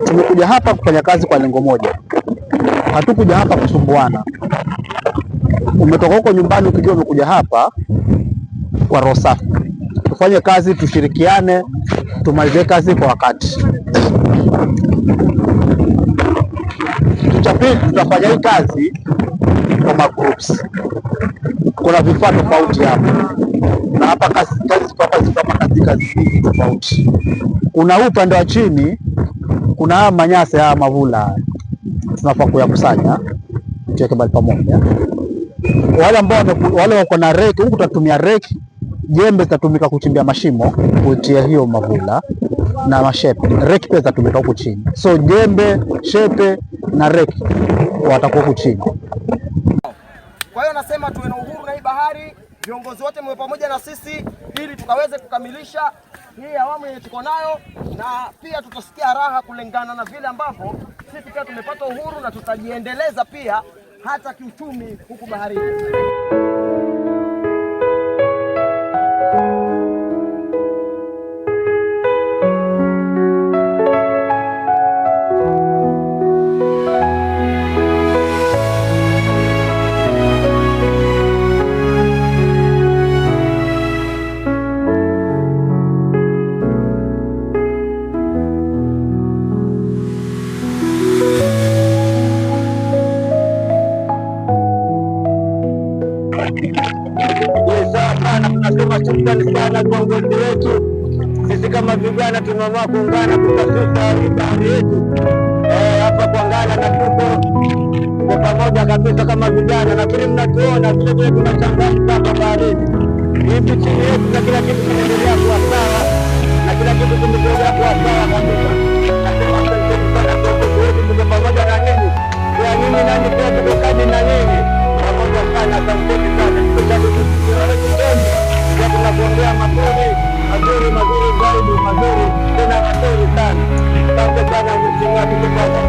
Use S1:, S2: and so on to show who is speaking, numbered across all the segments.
S1: Tumekuja hapa kufanya kazi kwa lengo moja, hatukuja hapa kusumbuana. Umetoka huko nyumbani ukijua umekuja hapa kwa roho safi. Tufanye kazi, tushirikiane, tumalize kazi kwa wakati. Tutapili, tutafanya hii kazi kwa magroups. Kuna vifaa tofauti hapa, na hapa kazi tofauti. Kuna upande wa chini, kuna haya manyasi, haya mavula tunafaa kuyakusanya tuweke bali pamoja. Wale ambao wale wako na reki, huku tutatumia reki, jembe zitatumika kuchimbia mashimo kutia hiyo mavula, na mashepe. Reki pia zitatumika huku chini. So jembe, shepe na reki watakuwa huku chini.
S2: Kwa hiyo nasema tuwe na uhuru na hii bahari, viongozi wote mwe pamoja na sisi ili tukaweze kukamilisha hii awamu yenye tuko nayo, na pia tutasikia raha kulingana na vile ambavyo sisi pia tumepata uhuru, na tutajiendeleza pia hata kiuchumi huku baharini.
S3: Tunasema shukrani sana kwa viongozi wetu. Sisi kama vijana tumeamua kuungana kutafuta bahari yetu hapa kwa Ngara, na tuko kwa pamoja kabisa kama vijana, lakini mnatuona vile vile tunachangamka hapa baharini. Hivi chini yetu na kila kitu kinaendelea kuwa sawa, na kila kitu kimeendelea kuwa sawa kabisa. Nasema asante sana kwa viongozi wetu, tuko pamoja na nyinyi. Kwa nini nani pia tuko kadi na nyinyi pamoja sana. Asante sana. Tunakuongea mazuri zaidi, mazuri tena mazuri sana. Asante sana mheshimiwa, tuko pamoja.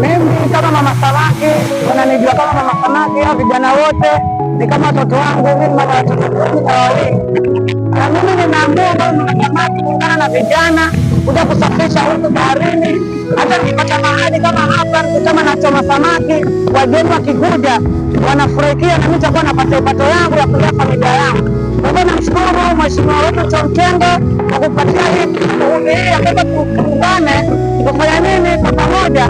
S4: Mimi kama mama samaki, unanijua kama mama samaki, au vijana wote ni kama watoto wangu. Mimi na watoto wangu na wawili, na mimi ninaamua mama samaki kuungana na vijana kuja kusafisha huko baharini. Hata nikipata mahali kama hapa, kama nachoma samaki, wageni wakikuja wanafurahikia, na mimi nitakuwa napata upato yangu ya kulea familia yangu. Kwa hivyo namshukuru mheshimiwa wetu Chomtende kwa kupatia hii ambapo tuungane kufanya nini kwa pamoja.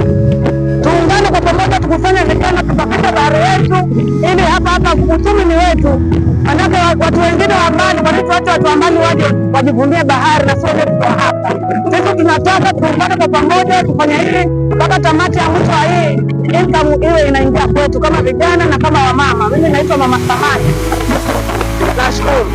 S4: Tuungane kwa pamoja, tukufanya vijana, tupakate bahari yetu, ili hapa uchumi ni wetu. Manake watu wengine wa mbali, kwa nini tuache watu wa mbali waje wajivunie bahari na sio wetu hapa? Sisi tunataka tuungane kwa pamoja, tufanye hili mpaka tamati ya mwisho wa hii income iwe inaingia kwetu kama vijana na kama wamama. Mimi naitwa Mama Samaki. Nashukuru.